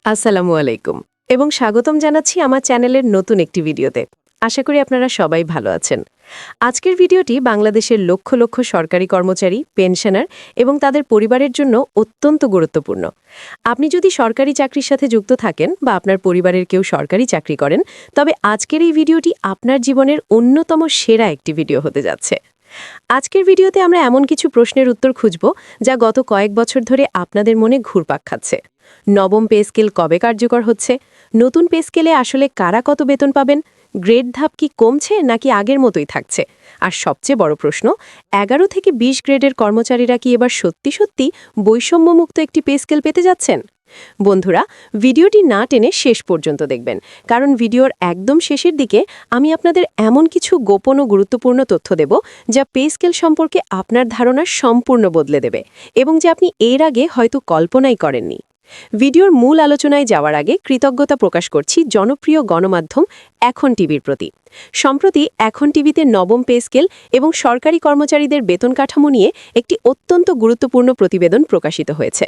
আসসালামু আলাইকুম এবং স্বাগতম জানাচ্ছি আমার চ্যানেলের নতুন একটি ভিডিওতে। আশা করি আপনারা সবাই ভালো আছেন। আজকের ভিডিওটি বাংলাদেশের লক্ষ লক্ষ সরকারি কর্মচারী, পেনশনার এবং তাদের পরিবারের জন্য অত্যন্ত গুরুত্বপূর্ণ। আপনি যদি সরকারি চাকরির সাথে যুক্ত থাকেন বা আপনার পরিবারের কেউ সরকারি চাকরি করেন, তবে আজকের এই ভিডিওটি আপনার জীবনের অন্যতম সেরা একটি ভিডিও হতে যাচ্ছে। আজকের ভিডিওতে আমরা এমন কিছু প্রশ্নের উত্তর খুঁজব যা গত কয়েক বছর ধরে আপনাদের মনে ঘুরপাক খাচ্ছে। নবম পে স্কেল কবে কার্যকর হচ্ছে? নতুন পে স্কেলে আসলে কারা কত বেতন পাবেন? গ্রেড ধাপ কি কমছে নাকি আগের মতোই থাকছে? আর সবচেয়ে বড় প্রশ্ন, ১১ থেকে ২০ গ্রেডের কর্মচারীরা কি এবার সত্যি সত্যি বৈষম্যমুক্ত একটি পে স্কেল পেতে যাচ্ছেন? বন্ধুরা, ভিডিওটি না টেনে শেষ পর্যন্ত দেখবেন, কারণ ভিডিওর একদম শেষের দিকে আমি আপনাদের এমন কিছু গোপন ও গুরুত্বপূর্ণ তথ্য দেব যা পে স্কেল সম্পর্কে আপনার ধারণা সম্পূর্ণ বদলে দেবে এবং যা আপনি এর আগে হয়তো কল্পনাই করেননি। ভিডিওর মূল আলোচনায় যাওয়ার আগে কৃতজ্ঞতা প্রকাশ করছি জনপ্রিয় গণমাধ্যম এখন টিভির প্রতি। সম্প্রতি এখন টিভিতে নবম পে স্কেল এবং সরকারি কর্মচারীদের বেতন কাঠামো নিয়ে একটি অত্যন্ত গুরুত্বপূর্ণ প্রতিবেদন প্রকাশিত হয়েছে।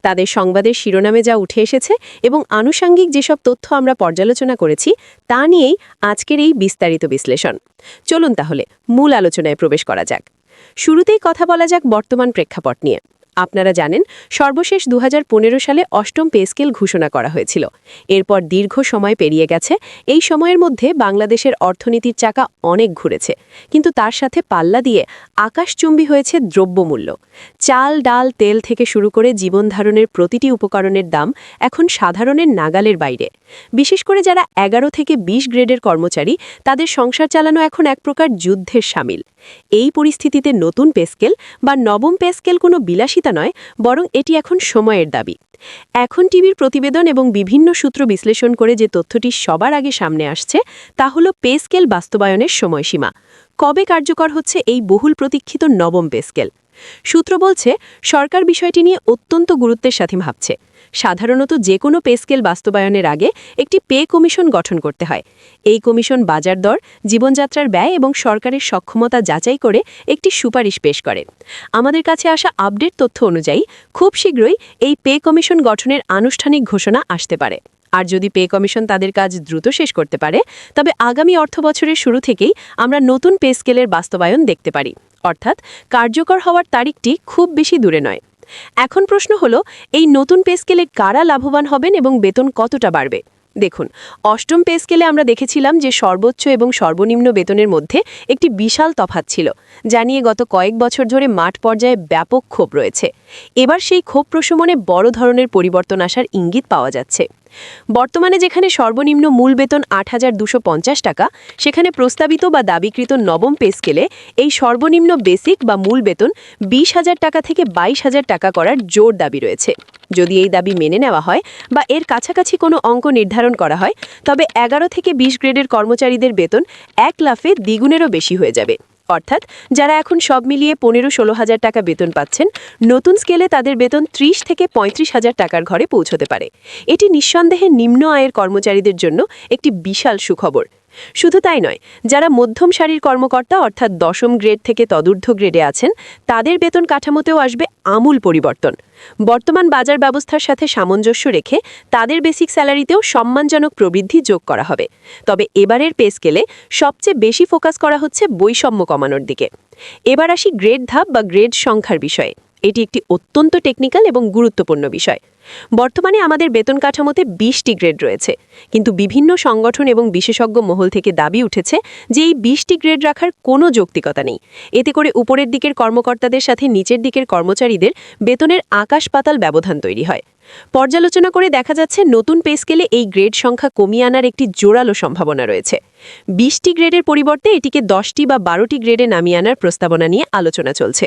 তাদের সংবাদের শিরোনামে যা উঠে এসেছে এবং আনুষাঙ্গিক যেসব তথ্য আমরা পর্যালোচনা করেছি তা নিয়েই আজকের এই বিস্তারিত বিশ্লেষণ। চলুন তাহলে মূল আলোচনায় প্রবেশ করা যাক। শুরুতেই কথা বলা যাক বর্তমান প্রেক্ষাপট নিয়ে। আপনারা জানেন, সর্বশেষ ২০১৫ সালে অষ্টম পে স্কেল ঘোষণা করা হয়েছিল। এরপর দীর্ঘ সময় পেরিয়ে গেছে। এই সময়ের মধ্যে বাংলাদেশের অর্থনীতির চাকা অনেক ঘুরেছে, কিন্তু তার সাথে পাল্লা দিয়ে আকাশচুম্বী হয়েছে দ্রব্যমূল্য। চাল, ডাল, তেল থেকে শুরু করে জীবনধারণের প্রতিটি উপকরণের দাম এখন সাধারণের নাগালের বাইরে। বিশেষ করে যারা ১১ থেকে ২০ গ্রেডের কর্মচারী, তাদের সংসার চালানো এখন এক প্রকার যুদ্ধের শামিল। এই পরিস্থিতিতে নতুন পে স্কেল বা নবম পে স্কেল কোনো বিলাসিতা নয়, বরং এটি এখন সময়ের দাবি। এখন টিভির প্রতিবেদন এবং বিভিন্ন সূত্র বিশ্লেষণ করে যে তথ্যটি সবার আগে সামনে আসছে তা হল পে স্কেল বাস্তবায়নের সময়সীমা। কবে কার্যকর হচ্ছে এই বহুল প্রতীক্ষিত নবম পে স্কেল? সূত্র বলছে, সরকার বিষয়টি নিয়ে অত্যন্ত গুরুত্বের সাথে ভাবছে। সাধারণত যে কোনো পে স্কেল বাস্তবায়নের আগে একটি পে কমিশন গঠন করতে হয়। এই কমিশন বাজার দর, জীবনযাত্রার ব্যয় এবং সরকারের সক্ষমতা যাচাই করে একটি সুপারিশ পেশ করে। আমাদের কাছে আসা আপডেট তথ্য অনুযায়ী খুব শীঘ্রই এই পে কমিশন গঠনের আনুষ্ঠানিক ঘোষণা আসতে পারে। আর যদি পে কমিশন তাদের কাজ দ্রুত শেষ করতে পারে, তবে আগামী অর্থবছরের শুরু থেকেই আমরা নতুন পে স্কেলের বাস্তবায়ন দেখতে পারি। অর্থাৎ কার্যকর হওয়ার তারিখটি খুব বেশি দূরে নয়। এখন প্রশ্ন হলো, এই নতুন পে স্কেলে কারা লাভবান হবেন এবং বেতন কতটা বাড়বে? দেখুন, অষ্টম পে স্কেলে আমরা দেখেছিলাম যে সর্বোচ্চ এবং সর্বনিম্ন বেতনের মধ্যে একটি বিশাল তফাৎ ছিল, যা নিয়ে গত কয়েক বছর ধরে মাঠ পর্যায়ে ব্যাপক ক্ষোভ রয়েছে। এবার সেই ক্ষোভ প্রশমনে বড় ধরনের পরিবর্তন আসার ইঙ্গিত পাওয়া যাচ্ছে। বর্তমানে যেখানে সর্বনিম্ন মূল বেতন ৮,২৫০ টাকা, সেখানে প্রস্তাবিত বা দাবিকৃত নবম পে স্কেলে এই সর্বনিম্ন বেসিক বা মূল বেতন ২০,০০০ টাকা থেকে ২২,০০০ টাকা করার জোর দাবি রয়েছে। যদি এই দাবি মেনে নেওয়া হয় বা এর কাছাকাছি কোনো অঙ্ক নির্ধারণ করা হয়, তবে ১১ থেকে ২০ গ্রেডের কর্মচারীদের বেতন ১ লাফে দ্বিগুণেরও বেশি হয়ে যাবে। অর্থাৎ যারা এখন সব মিলিয়ে ১৫-১৬ হাজার টাকা বেতন পাচ্ছেন, নতুন স্কেলে তাদের বেতন ৩০ থেকে ৩৫,০০০ টাকার ঘরে পৌঁছতে পারে। এটি নিঃসন্দেহে নিম্ন আয়ের কর্মচারীদের জন্য একটি বিশাল সুখবর। শুধু তাই নয়, যারা মধ্যম সারির কর্মকর্তা অর্থাৎ দশম গ্রেড থেকে তদূর্ধ্ব গ্রেডে আছেন, তাদের বেতন কাঠামোতেও আসবে আমূল পরিবর্তন। বর্তমান বাজার ব্যবস্থার সাথে সামঞ্জস্য রেখে তাদের বেসিক স্যালারিতেও সম্মানজনক প্রবৃদ্ধি যোগ করা হবে। তবে এবারের পে স্কেলে সবচেয়ে বেশি ফোকাস করা হচ্ছে বৈষম্য কমানোর দিকে। এবার আসি গ্রেড ধাপ বা গ্রেড সংখ্যার বিষয়ে। এটি একটি অত্যন্ত টেকনিক্যাল এবং গুরুত্বপূর্ণ বিষয়। বর্তমানে আমাদের বেতন কাঠামোতে ২০টি গ্রেড রয়েছে, কিন্তু বিভিন্ন সংগঠন এবং বিশেষজ্ঞ মহল থেকে দাবি উঠেছে যে এই ২০টি গ্রেড রাখার কোনো যৌক্তিকতা নেই। এতে করে উপরের দিকের কর্মকর্তাদের সাথে নিচের দিকের কর্মচারীদের বেতনের আকাশ-পাতাল ব্যবধান তৈরি হয়। পর্যালোচনা করে দেখা যাচ্ছে নতুন পে স্কেলে এই গ্রেড সংখ্যা কমিয়ে আনার একটি জোরালো সম্ভাবনা রয়েছে। ২০টি গ্রেডের পরিবর্তে এটিকে ১০টি বা ১২টি গ্রেডে নামিয়ে আনার প্রস্তাবনা নিয়ে আলোচনা চলছে।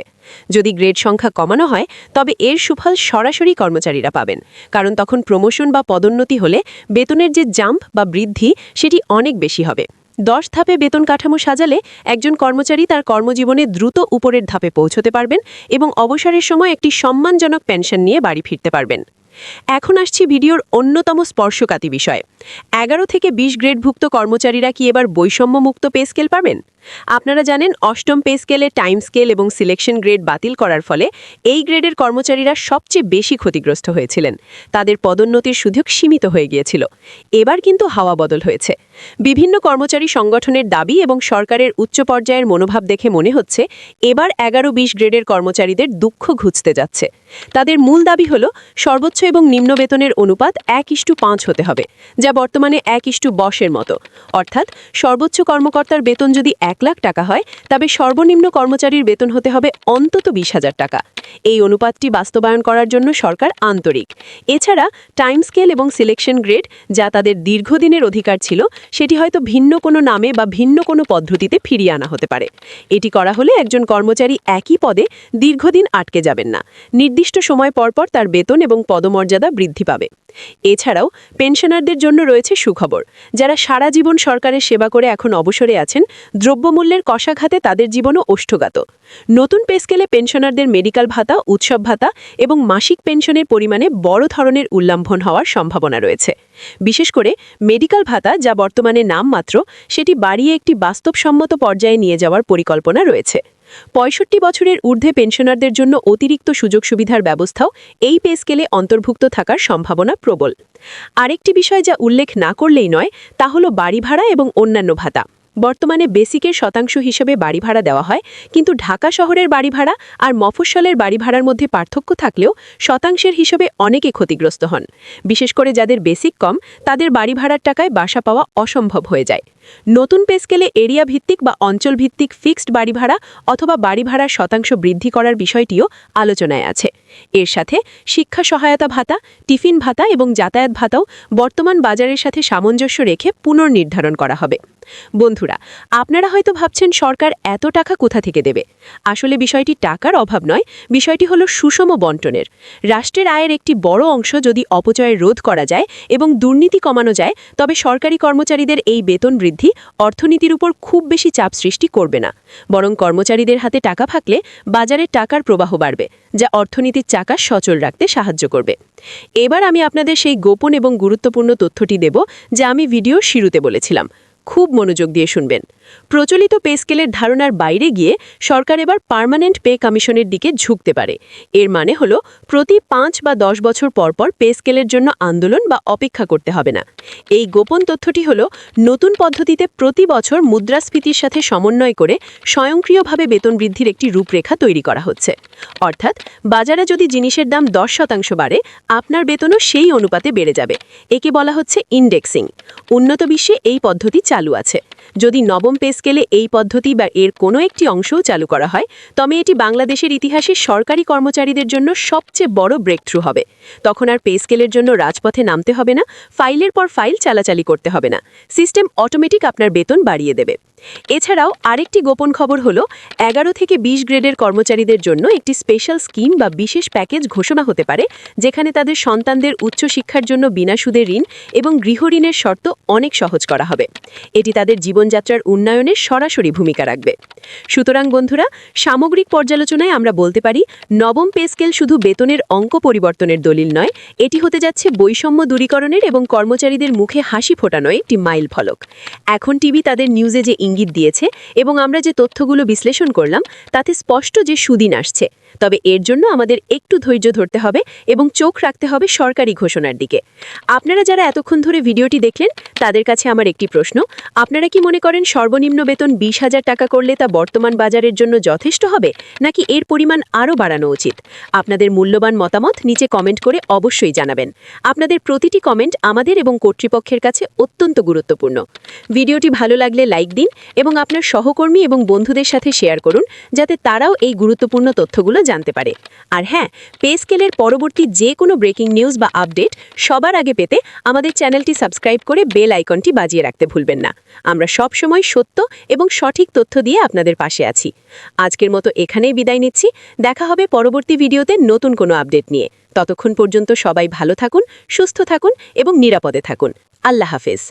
যদি গ্রেড সংখ্যা কমানো হয়, তবে এর সুফল সরাসরি কর্মচারীরা পাবেন, কারণ তখন প্রমোশন বা পদোন্নতি হলে বেতনের যে জাম্প বা বৃদ্ধি সেটি অনেক বেশি হবে। ১০ ধাপে বেতন কাঠামো সাজালে একজন কর্মচারী তার কর্মজীবনে দ্রুত উপরের ধাপে পৌঁছতে পারবেন এবং অবসরের সময় একটি সম্মানজনক পেনশন নিয়ে বাড়ি ফিরতে পারবেন। এখন আসছি ভিডিওর অন্যতম স্পর্শকাতী বিষয়। ১১ থেকে ২০ গ্রেডভুক্ত কর্মচারীরা কি এবার বৈষম্যমুক্ত পে স্কেল পাবেন? আপনারা জানেন অষ্টম পে স্কেলে টাইম স্কেল এবং সিলেকশন গ্রেড বাতিল করার ফলে এই গ্রেডের কর্মচারীরা সবচেয়ে বেশি ক্ষতিগ্রস্ত হয়েছিলেন। তাদের পদোন্নতির সুযোগ সীমিত হয়ে গিয়েছিল। এবার কিন্তু হাওয়া বদল হয়েছে। বিভিন্ন কর্মচারী সংগঠনের দাবি এবং সরকারের উচ্চ পর্যায়ের মনোভাব দেখে মনে হচ্ছে এবার 11-20 গ্রেডের কর্মচারীদের দুঃখ ঘুচতে যাচ্ছে। তাদের মূল দাবি হল সর্বোচ্চ এবং নিম্ন বেতনের অনুপাত 1:5 হতে হবে, যা বর্তমানে 1:10 মতো। অর্থাৎ সর্বোচ্চ কর্মকর্তার বেতন যদি 1 লাখ টাকা হয়, তবে সর্বনিম্ন কর্মচারীর বেতন হতে হবে অন্তত 20,000 টাকা। এই অনুপাতটি বাস্তবায়ন করার জন্য সরকার আন্তরিক। এছাড়া টাইম স্কেল এবং সিলেকশন গ্রেড, যা তাদের দীর্ঘদিনের অধিকার ছিল, সেটি হয়তো ভিন্ন কোনো নামে বা ভিন্ন কোনো পদ্ধতিতে ফিরিয়ে আনা হতে পারে। এটি করা হলে একজন কর্মচারী একই পদে দীর্ঘদিন আটকে যাবেন না। নির্দিষ্ট সময় পরপর তার বেতন এবং পদমর্যাদা বৃদ্ধি পাবে। এছাড়াও পেনশনারদের জন্য রয়েছে সুখবর। যারা সারা জীবন সরকারের সেবা করে এখন অবসরে আছেন, দ্রব্যমূল্যের কষাঘাতে তাদের জীবনও ওষ্ঠঘাত। নতুন পে স্কেলে পেনশনারদের মেডিকেল ভাতা, উৎসব ভাতা এবং মাসিক পেনশনের পরিমাণে বড় ধরনের উল্লঙ্ঘন হওয়ার সম্ভাবনা রয়েছে। বিশেষ করে মেডিকেল ভাতা, যা বর্তমানে নামমাত্র, সেটি বাড়িয়ে একটি বাস্তবসম্মত পর্যায়ে নিয়ে যাওয়ার পরিকল্পনা রয়েছে। 65 বছরের ঊর্ধ্বে পেনশনারদের জন্য অতিরিক্ত সুযোগ সুবিধার ব্যবস্থাও এই পে স্কেলে অন্তর্ভুক্ত থাকার সম্ভাবনা প্রবল। আরেকটি বিষয় যা উল্লেখ না করলেই নয়, তা হল বাড়ি ভাড়া এবং অন্যান্য ভাতা। বর্তমানে বেসিকের শতাংশ হিসেবে বাড়ি ভাড়া দেওয়া হয়, কিন্তু ঢাকা শহরের বাড়ি ভাড়া আর মফস্বলের বাড়ি ভাড়ার মধ্যে পার্থক্য থাকলেও শতাংশের হিসেবে অনেকে ক্ষতিগ্রস্ত হন। বিশেষ করে যাদের বেসিক কম, তাদের বাড়ি ভাড়ার টাকায় বাসা পাওয়া অসম্ভব হয়ে যায়। নতুন পে স্কেলে এরিয়া ভিত্তিক বা অঞ্চল ভিত্তিক ফিক্সড বাড়ি ভাড়া অথবা বাড়ি ভাড়ার শতাংশ বৃদ্ধি করার বিষয়টিও আলোচনায় আছে। এর সাথে শিক্ষা সহায়তা ভাতা, টিফিন ভাতা এবং যাতায়াত ভাতাও বর্তমান বাজারের সাথে সামঞ্জস্য রেখে পুনর্নির্ধারণ করা হবে। বন্ধুরা, আপনারা হয়তো ভাবছেন সরকার এত টাকা কোথা থেকে দেবে। আসলে বিষয়টি টাকার অভাব নয়, বিষয়টি হলো সুষম বণ্টনের। রাষ্ট্রের আয়ের একটি বড় অংশ যদি অপচয় রোধ করা যায় এবং দুর্নীতি কমানো যায়, তবে সরকারি কর্মচারীদের এই বেতন বৃদ্ধি অর্থনীতির উপর খুব বেশি চাপ সৃষ্টি করবে না। বরং কর্মচারীদের হাতে টাকা থাকলে বাজারে টাকার প্রবাহ বাড়বে, যা অর্থনীতির চাকা সচল রাখতে সাহায্য করবে। এবার আমি আপনাদের সেই গোপন এবং গুরুত্বপূর্ণ তথ্যটি দেব, যা আমি ভিডিওর শুরুতে বলেছিলাম। খুব মনোযোগ দিয়ে শুনবেন। প্রচলিত পে স্কেলের ধারণার বাইরে গিয়ে সরকার এবার পার্মানেন্ট পে কমিশনের দিকে ঝুঁকতে পারে। এর মানে হলো প্রতি 5 বা 10 বছর পরপর পে স্কেলের জন্য আন্দোলন বা অপেক্ষা করতে হবে না। এই গোপন তথ্যটি হলো নতুন পদ্ধতিতে প্রতি বছর মুদ্রাস্ফীতির সাথে সমন্বয় করে স্বয়ংক্রিয়ভাবে বেতন বৃদ্ধির একটি রূপরেখা তৈরি করা হচ্ছে। অর্থাৎ বাজারে যদি জিনিসের দাম 10% বাড়ে, আপনার বেতনও সেই অনুপাতে বেড়ে যাবে। একে বলা হচ্ছে ইন্ডেক্সিং। উন্নত বিশ্বে এই পদ্ধতি চালু আছে। যদি নবম পে স্কেলে এই পদ্ধতি বা এর কোনো একটি অংশও চালু করা হয়, তবে এটি বাংলাদেশের ইতিহাসে সরকারি কর্মচারীদের জন্য সবচেয়ে বড় ব্রেকথ্রু হবে। তখন আর পে স্কেলের জন্য রাজপথে নামতে হবে না, ফাইলের পর ফাইল চালাচালি করতে হবে না। সিস্টেম অটোমেটিক আপনার বেতন বাড়িয়ে দেবে। এছাড়াও আরেকটি গোপন খবর হলো 11 থেকে 20 গ্রেডের কর্মচারীদের জন্য একটি স্পেশাল স্কিম বা বিশেষ প্যাকেজ ঘোষণা হতে পারে, যেখানে তাদের সন্তানদের উচ্চশিক্ষার জন্য বিনা সুদে ঋণ এবং গৃহঋণের শর্ত অনেক সহজ করা হবে। এটি তাদের জীবনযাত্রার উন্নয়নে সরাসরি ভূমিকা রাখবে। সুতরাং বন্ধুরা, সামগ্রিক পর্যালোচনায় আমরা বলতে পারি, নবম পে স্কেল শুধু বেতনের অঙ্ক পরিবর্তনের দলিল নয়, এটি হতে যাচ্ছে বৈষম্য দূরীকরণের এবং কর্মচারীদের মুখে হাসি ফোটানোর একটি মাইল ফলক। এখন টিভি তাদের নিউজে যে ইঙ্গিত দিয়েছে এবং আমরা যে তথ্যগুলো বিশ্লেষণ করলাম, তাতে স্পষ্ট যে সুদিন আসছে। তবে এর জন্য আমাদের একটু ধৈর্য ধরতে হবে এবং চোখ রাখতে হবে সরকারি ঘোষণার দিকে। আপনারা যারা এতক্ষণ ধরে ভিডিওটি দেখলেন, তাদের কাছে আমার একটি প্রশ্ন: আপনারা কি মনে করেন সর্বনিম্ন বেতন 20,000 টাকা করলে তা বর্তমান বাজারের জন্য যথেষ্ট হবে, নাকি এর পরিমাণ আরও বাড়ানো উচিত? আপনাদের মূল্যবান মতামত নিচে কমেন্ট করে অবশ্যই জানাবেন। আপনাদের প্রতিটি কমেন্ট আমাদের এবং কর্তৃপক্ষের কাছে অত্যন্ত গুরুত্বপূর্ণ। ভিডিওটি ভালো লাগলে লাইক দিন এবং আপনার সহকর্মী এবং বন্ধুদের সাথে শেয়ার করুন, যাতে তারাও এই গুরুত্বপূর্ণ তথ্যগুলো জানতে পারে। আর হ্যাঁ, পে স্কেলের পরবর্তী যে কোনো ব্রেকিং নিউজ বা আপডেট সবার আগে পেতে আমাদের চ্যানেলটি সাবস্ক্রাইব করে বেল আইকনটি বাজিয়ে রাখতে ভুলবেন না। আমরা সব সময় সত্য এবং সঠিক তথ্য দিয়ে আপনাদের পাশে আছি। আজকের মতো এখানেই বিদায় নিচ্ছি। দেখা হবে পরবর্তী ভিডিওতে নতুন কোনো আপডেট নিয়ে। ততক্ষণ পর্যন্ত সবাই ভালো থাকুন, সুস্থ থাকুন এবং নিরাপদে থাকুন। আল্লাহ হাফেজ।